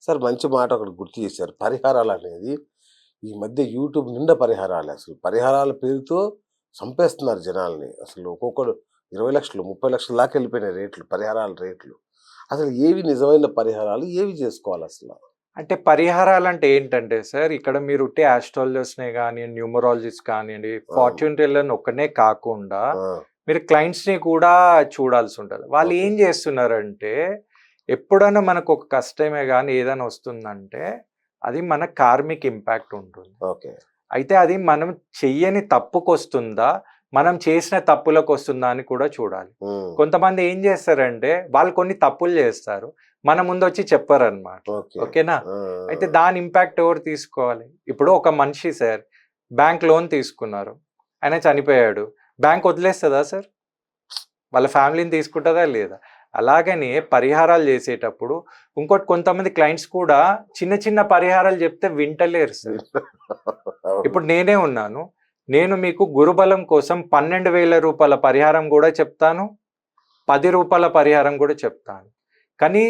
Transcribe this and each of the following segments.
Sir మంచి మాట ఒకటి గుర్తు చేశారు. పరిహారాలనేది ఈ మధ్య యూట్యూబ్ నిండా పరిహారాలే అసలు. పరిహారాల పేరుతో చంపేస్తున్నారు జనాల్ని. అసలు ఒక్కొక్కడు 20,00,000, 30,00,000 దాకా వెళ్ళిపోయినాయి రేట్లు. పరిహారాల రేట్లు. అసలు ఏవి నిజమైన పరిహారాలు? ఏవి చేసుకోవాలసల? అంటే పరిహారాలంటే ఏంటంటే సార్, ఇక్కడ మీరు ఉట్టి ఆస్ట్రాలజర్స్‌నే గానియండి, న్యూమరాలజిస్ట్ కానియండి, అవును. ఫార్చ్యూన్ టెల్లర్‌ని ఒక్కనే కాకుండా ఆ! మీరు క్లయింట్స్‌ని కూడా చూడాల్సుంటది. వాళ్ళు ఓకే. ఏం చేస్తున్నారంటే, ఎప్పుడైనా మనకు ఒక కష్టమే గాని ఏదైనా వస్తుందంటే, అది మన కార్మిక్ ఇంపాక్ట్ ఉంటుంది. ఓకే. అయితే అది మనం చెయ్యని తప్పుకొస్తుందా, మనం చేసిన తప్పులకొస్తుందా అని కూడా చూడాలి. హ్మ్. కొంతమంది ఏం చేస్తారంటే, వాళ్ళు కొన్ని తప్పులు చేస్తారు. మన ముందొచ్చి చెప్పరనమాట. ఓకే. ఓకేనా? ఆ! అయితే దాని ఇంపాక్ట్ ఎవరు తీసుకోవాలి? ఇప్పుడు ఒక మనిషి సార్ బ్యాంక్ లోన్ తీసుకున్నారు. ఆయన చనిపోయాడు. బ్యాంక్ వదిలేస్తదా సార్? వాళ్ళ ఫ్యామిలీని తీసుకుంటదా లేదా? అలాగనే పరిహారాలు చేసేటప్పుడు ఇంకోటి కొంతమంది క్లయింట్స్ కూడా చిన్న చిన్న పరిహారాలు చెప్తే వింటలేరు సార్. అవును. ఇప్పుడు నేనే ఉన్నాను. నేను మీకు గురుబలం కోసం రూ. 12,000 పరిహారం కూడా చెప్తాను. రూ. 10 పరిహారం కూడా చెప్తాను. కానీ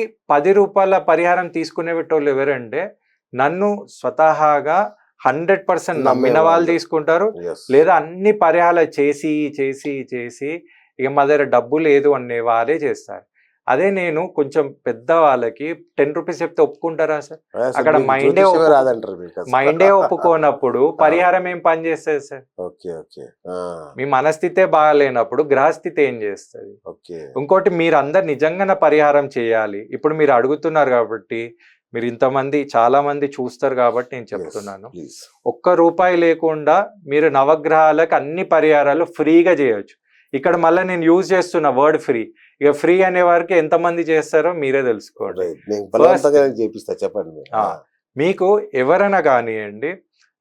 రూ. 10 పరిహారం తీసుకునేటోళ్ళు ఎవరంటే, నన్ను స్వతహాగా 100% నమ్మిన వాళ్ళు నమ్మేవాళ్ళు. తీసుకుంటారు. యెస్. లేదా అన్ని పరిహారాలు చేసి ఇక మా దగ్గర డబ్బు లేదు అనే వారే చేస్తారు. అదే నేను కొంచెం పెద్దవాళ్ళకి రూ. 10 చెప్తే ఒప్పుకుంటారా సార్? అసలు అక్కడ మీకు జ్యోతిష్యమే మైండే రాదంటారు మీకసలు. ఒప్పుకోనప్పుడు అవును. పరిహారం ఏం పని చేస్తది సార్? ఓకే. ఓకే. ఆ! మీ మనస్థితే బాగాలేనప్పుడు గ్రహస్థితి ఏం చేస్తది? ఓకే. ఇంకోటి మీరందరు నిజంగానే పరిహారం చేయాలి. ఇప్పుడు మీరు అడుగుతున్నారు కాబట్టి, మీరు ఇంతమంది చాలా మంది చూస్తారు కాబట్టి నేను యెస్. చెప్తున్నాను. ప్లీజ్. రూపాయి లేకుండా మీరు నవగ్రహాలకు అన్ని పరిహారాలు ఫ్రీగా చేయొచ్చు. ఇక్కడ మళ్ళీ నేను యూజ్ చేస్తున్న వర్డ్ ఫ్రీ. ఇక ఫ్రీ అనే వారికి ఎంతమంది చేస్తారో మీరే తెలుసుకోండి. రైట్. నేను ఫస్ట్ బలవంతంగా చేపిస్తా చెప్పండి మీరు. ఆ! మీకు ఎవరైనా గానియండి,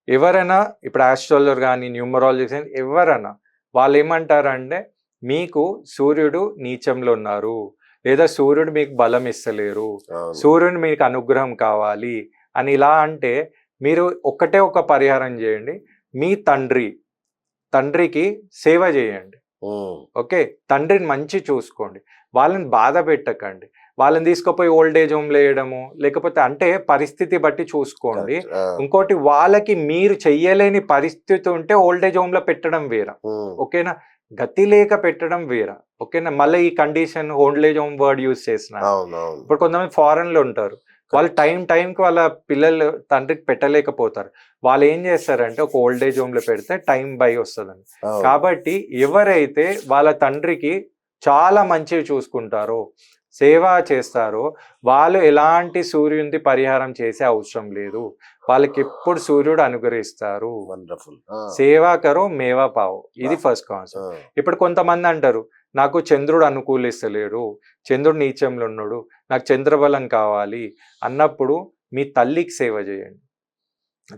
ఎవరైనా ఇప్పుడు ఆస్ట్రాలజర్ గాని, న్యూమరాలజిస్ట్ గాని ఎవరైనా వాళ్ళేమంటారంటే, మీకు సూర్యుడు నీచంలో ఉన్నారు. లేదా సూర్యుడు మీకు బలం ఇస్తలేరు. అవును. సూర్యుడు మీకు అనుగ్రహం కావాలి అని ఇలా అంటే, మీరు ఒక్కటే ఒక పరిహారం చేయండి. మీ తండ్రికి సేవ చేయండి. హ్మ్. ఓకే. తండ్రిని మంచి చూసుకోండి. వాళ్ళని బాధ పెట్టకండి. వాళ్ళని తీసుకుపోయి ఓల్డ్ ఏజ్ హోమ్‌లో ఎయడము, లేకపోతే అంటే పరిస్థితి బట్టి చూసుకోండి. కరెక్ట్. ఆ! ఇంకోటి వాళ్ళకి మీరు చెయ్యలేని పరిస్థితి ఉంటే ఓల్డ్ ఏజ్ హోమ్‌లో పెట్టడం వేర. హ్మ్. ఓకేనా? గతి లేక పెట్టడం వేర. ఓకేనా? మళ్ళీ ఈ condition old age home word use చేసినాను. అవునవును. ఇప్పుడు కొంతమంది ఫారెన్‌లో ఉంటారు. వాళ్ళు కరెక్ట్. టైంకి వాళ్ళ పిల్లలు తండ్రికి పెట్టలేకపోతారు. వాళ్ళు ఏం చేస్తారంటే ఒక ఓల్డ్ ఏజ్ హోమ్‌లో పెడితే టైం బై వస్తదండి. అవును. కాబట్టి ఎవరైతే వాళ్ళ తండ్రికి చాలా మంచిగా చూసుకుంటారో, సేవ చేస్తారో, వాళ్ళు ఎలాంటి సూర్యునిది పరిహారం చేసే అవసరం లేదు. వాళ్ళకెప్పుడు సూర్యుడు అనుగ్రహిస్తారు. వండర్‌ఫుల్. ఆ! సేవా కరో మేవా పావో. ఇది ఆ! ఫస్ట్ ఆ! కాన్సెప్ట్. ఇప్పుడు కొంతమంది అంటారు, నాకు చంద్రుడు అనుకూలిస్తలేడు. చంద్రుడు నీచంలో ఉన్నాడు. నాకు చంద్రబలం కావాలి అన్నప్పుడు మీ తల్లికి సేవ చేయండి.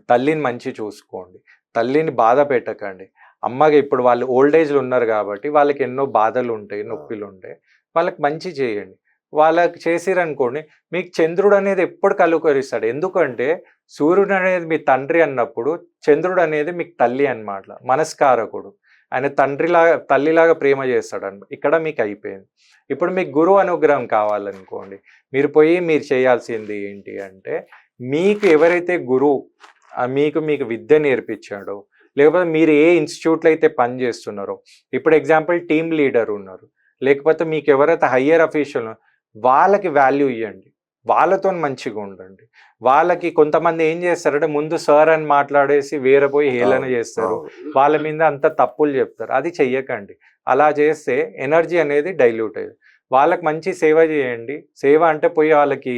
తల్లిని మంచి చూసుకోండి. తల్లిని బాధ పెట్టకండి. అమ్మగా ఇప్పుడు వాళ్ళు ఓల్డ్ ఏజ్‌లో ఉన్నారు కాబట్టి వాళ్ళకి ఎన్నో బాధలుంటాయి, ఆ! నొప్పిలుంటాయి. వాళ్ళకి మంచి చేయండి. వాళ్ళకి చేసిరనుకోండి, మీకు చంద్రుడు అనేది ఎప్పుడు కలుకరిస్తాడు. ఎందుకంటే సూర్యుడు అనేది మీ తండ్రి అన్నప్పుడు, చంద్రుడు అనేది మీకు తల్లి అన్నమాట. మనస్కారకుడు. ఆయన తల్లిలాగా ప్రేమ చేస్తాడన్నమాట. ఇక్కడ మీకు అయిపోయింది. ఇప్పుడు మీకు గురువు అనుగ్రహం కావాలనుకోండి, మీరు చేయాల్సింది ఏంటి అంటే, మీకు ఎవరైతే గురువు మీకు విద్య నేర్పించాడో, లేకపోతే మీరు ఏ ఇన్‌స్టిట్యూట్‌లో అయితే పని చేస్తున్నారో, ఇప్పుడు ఎగ్జాంపుల్ టీమ్ లీడర్ ఉన్నారు. లేకపోతే మీకు ఎవరైతే హైయర్ అఫీషియల్ వాళ్ళకి వాల్యూ ఇయ్యండి. వాళ్ళతోని మంచిగా ఉండండి. వాళ్ళకి కొంతమంది ఏం చేస్తారంటే ముందు సార్ అని మాట్లాడేసి వేరే పోయి హేళన అవును. చేస్తారు. అవును. వాళ్ళ మీద అంత తప్పులు చెప్తారు. అది చెయ్యకండి. అలా చేస్తే ఎనర్జీ అనేది డైల్యూట్ అయ్యేది. వాళ్ళకి మంచి సేవ చేయండి. సేవ అంటే పోయి వాళ్ళకి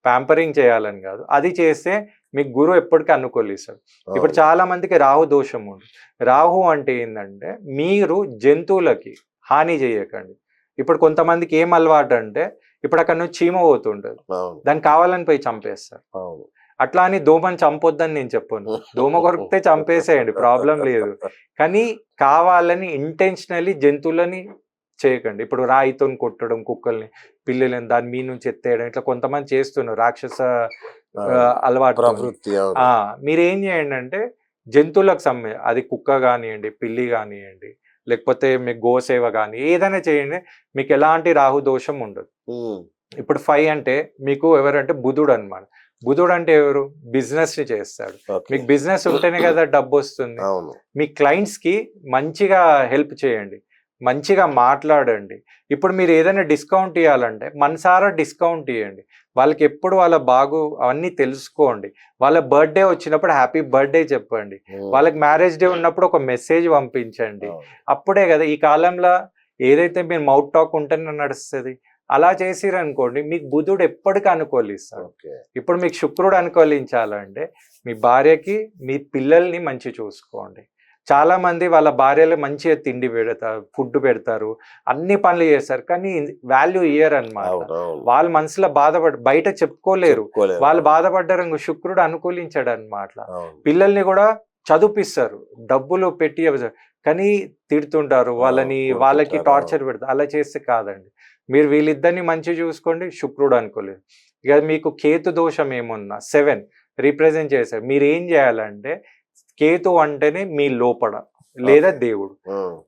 ప్యాంపరింగ్ చేయాలని కాదు. అది చేస్తే మీకు గురువు ఎప్పటికీ అనుకూలిస్తాడు. ఇప్పుడు అవును. చాలా మందికి రాహు దోషం ఉంది. రాహు అంటే ఏందంటే మీరు జంతువులకి హాని చేయకండి. ఇప్పుడు కొంతమందికి ఏం అలవాటు అంటే ఇప్పుడు అక్కడ నుంచి చీమ పోతుంటది. అవును. దాన్ని కావాలని పోయి చంపేస్తారు. అవును. అట్లా అని దోమని చంపొద్దని నేను చెప్పను. దోమ కొరికితే చంపేసేయండి, ప్రాబ్లం లేదు. కానీ కావాలని ఇంటెన్షనల్లీ జంతువులని చేయకండి. ఇప్పుడు రాయితోని కొట్టడం కుక్కల్ని, పిల్లులని దాని మీద నుంచి ఎత్తేయడం ఇట్లా కొంతమంది చేస్తున్నారు రాక్షస అవును. అలవాటుతోని. ప్రవృత్తి. అవును. మీరేం చేయండంటే జంతువులకు అది కుక్క గానియండి, పిల్లి గానియండి, లేకపోతే మీకు గోసేవ గాని ఏదైనా చేయండి. మీకెలాంటి రాహు దోషం ఉండదు. హ్మ్. ఇప్పుడు 5 అంటే మీకు ఎవరంటే బుధుడనమాట. బుధుడు అంటే ఎవరు? బిజినెస్ ని చేస్తాడు. ఓకే. మీకు బిజినెస్ ఉంటేనే కదా డబ్బు వస్తుంది. అవును. మీ క్లయింట్స్ కి మంచిగా హెల్ప్ చేయండి, మంచిగా మాట్లాడండి. ఇప్పుడు మీరు ఏదైనా డిస్కౌంట్ ఇవ్వాలంటే మనసారా డిస్కౌంట్ ఇవ్వండి. వాళ్ళకి ఎప్పుడు వాళ్ళ అవన్నీ తెలుసుకోండి. వాళ్ళ బర్త్డే వచ్చినప్పుడు హ్యాపీ బర్త్డే చెప్పండి. వాళ్ళకి మ్యారేజ్ డే ఉన్నప్పుడు ఒక మెసేజ్ పంపించండి. అవును. అప్పుడే కదా ఈ కాలంలో ఏదైతే మీరు మౌత్ టాక్ ఉంటేనే నడుస్తుంది. అలా చేసిరనుకోండి మీకు బుధుడు ఎప్పటికీ అనుకూలిస్తాడు. ఓకే. ఇప్పుడు మీకు శుక్రుడు అనుకూలించాలంటే మీ భార్యకి మీ పిల్లల్ని మంచి చూసుకోండి. చాలా మంది వాళ్ళ భార్యలు మంచిగా తిండి పెడతారు, ఫుడ్ పెడతారు, అన్ని పనులు చేస్తారు, కానీ వాల్యూ ఇయ్యరు అనమాట. అవునవును. వాళ్ళ మనసులో బయట చెప్పుకోలేరు. చెప్పుకోలేరు. వాళ్ళు బాధపడ్డారు, శుక్రుడు అనుకూలించాడు అనమాట. అవును. పిల్లల్ని కూడా చదివిపిస్తారు, డబ్బులు పెట్టి కానీ తిడుతుంటారు వాళ్ళని, వాళ్ళకి కొడుతుంటారు. టార్చర్ పెడతారు. అలా చేస్తే కాదండి. మీరు వీళ్ళిద్దరిని మంచి చూసుకోండి, శుక్రుడు అనుకోలేదు. ఇక మీకు కేతు దోషం ఏమున్నా 7 రిప్రజెంట్ చేశారు. మీరు ఏం చేయాలంటే కేతు అంటేనే మీ లోపల లేదా దేవుడు.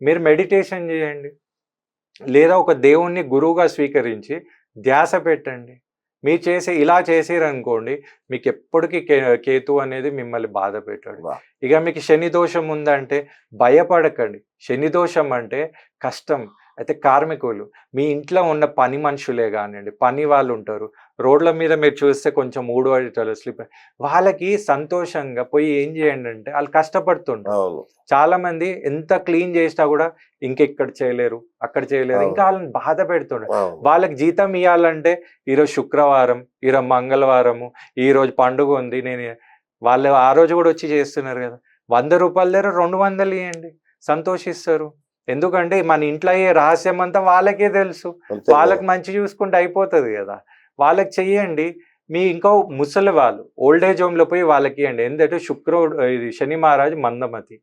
మీరు మెడిటేషన్ చేయండి, లేదా ఒక దేవుణ్ణి గురువుగా స్వీకరించి ధ్యాస పెట్టండి. మీరు ఇలా చేసిరనుకోండి మీకు ఎప్పటికీ కేతు అనేది మిమ్మల్ని బాధ పెట్టాడు. ఇక మీకు శని దోషం ఉందంటే భయపడకండి. శని దోషం అంటే కష్టం. అయితే కార్మికులు, మీ ఇంట్లో ఉన్న పని మనుషులే కానివ్వండి, పని వాళ్ళు ఉంటారు, రోడ్ల మీద మీరు చూస్తే కొంచెం ఊడవడేటోళ్ళు, స్లిప్, వాళ్ళకి సంతోషంగా పోయి ఏం చేయండి అంటే వాళ్ళు కష్టపడుతుంటారు. చాలా మంది ఎంత క్లీన్ చేసినా కూడా ఇంకెక్కడ చేయలేరు, అక్కడ చేయలేరు, ఇంకా వాళ్ళని బాధ పెడుతుంటారు. వాళ్ళకి జీతం ఇవ్వాలంటే ఈరోజు శుక్రవారం, ఈరోజు మంగళవారము, ఈరోజు పండుగ ఉంది, వాళ్ళు ఆ రోజు కూడా వచ్చి చేస్తున్నారు కదా. 100 రూపాయల దగ్గర 200 ఇవ్వండి, సంతోషిస్తారు. ఎందుకంటే మన ఇంట్లో అయ్యే రహస్యం అంతా వాళ్ళకే తెలుసు. వాళ్ళకి మంచి చూసుకుంటే అయిపోతుంది కదా. వాళ్ళకి చెయ్యండి. మీ ఇంకో ముసలి వాళ్ళు ఓల్డ్ ఏజ్ హోమ్లో పోయి వాళ్ళకి ఇవ్వండి. ఎందుకంటే ఇది శని మహారాజు మందమతి,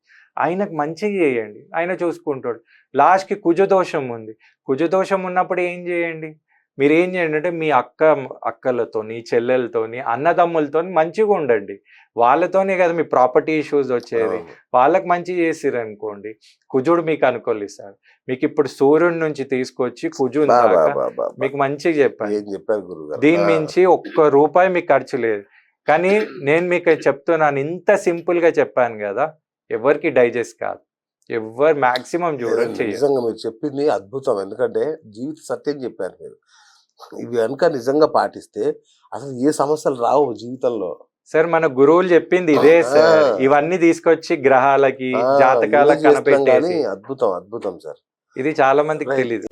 ఆయనకు మంచిగా చేయండి, ఆయన చూసుకుంటాడు. లాస్ట్కి కుజదోషం ఉంది. కుజదోషం ఉన్నప్పుడు ఏం చేయండి, మీరు ఏం చేయండి అంటే మీ అక్కలతోని, చెల్లెలతోని, అన్నదమ్ములతోని మంచిగా ఉండండి. వాళ్ళతోనే కదా మీ ప్రాపర్టీ ఇష్యూస్ వచ్చేది. వాళ్ళకి మంచి చేసిరనుకోండి కుజుడు మీకు అనుకూలిస్తాడు. మీకు ఇప్పుడు సూర్యుడి నుంచి తీసుకొచ్చి కుజుడు దాకా మీకు మంచిగా చెప్పాను. దీని మించి ₹1 మీకు ఖర్చు లేదు. కానీ నేను మీకు చెప్తున్నాను, ఇంత సింపుల్ గా చెప్పాను కదా, ఎవరికి డైజెస్ట్ కాదు. ఎవరు మాక్సిమం చూడండి. నిజంగా మీరు చెప్పింది అద్భుతం. ఎందుకంటే జీవిత సత్యం చెప్పారు మీరు. ఇవి కనుక నిజంగా పాటిస్తే అసలు ఏ సమస్యలు రావు జీవితంలో. సార్ మన గురువులు చెప్పింది ఇదే సార్. ఇవన్నీ తీసుకొచ్చి గ్రహాలకి, జాతకాలకు కనిపెట్టేసి అద్భుతం సార్. ఇది చాలా మందికి తెలియదు.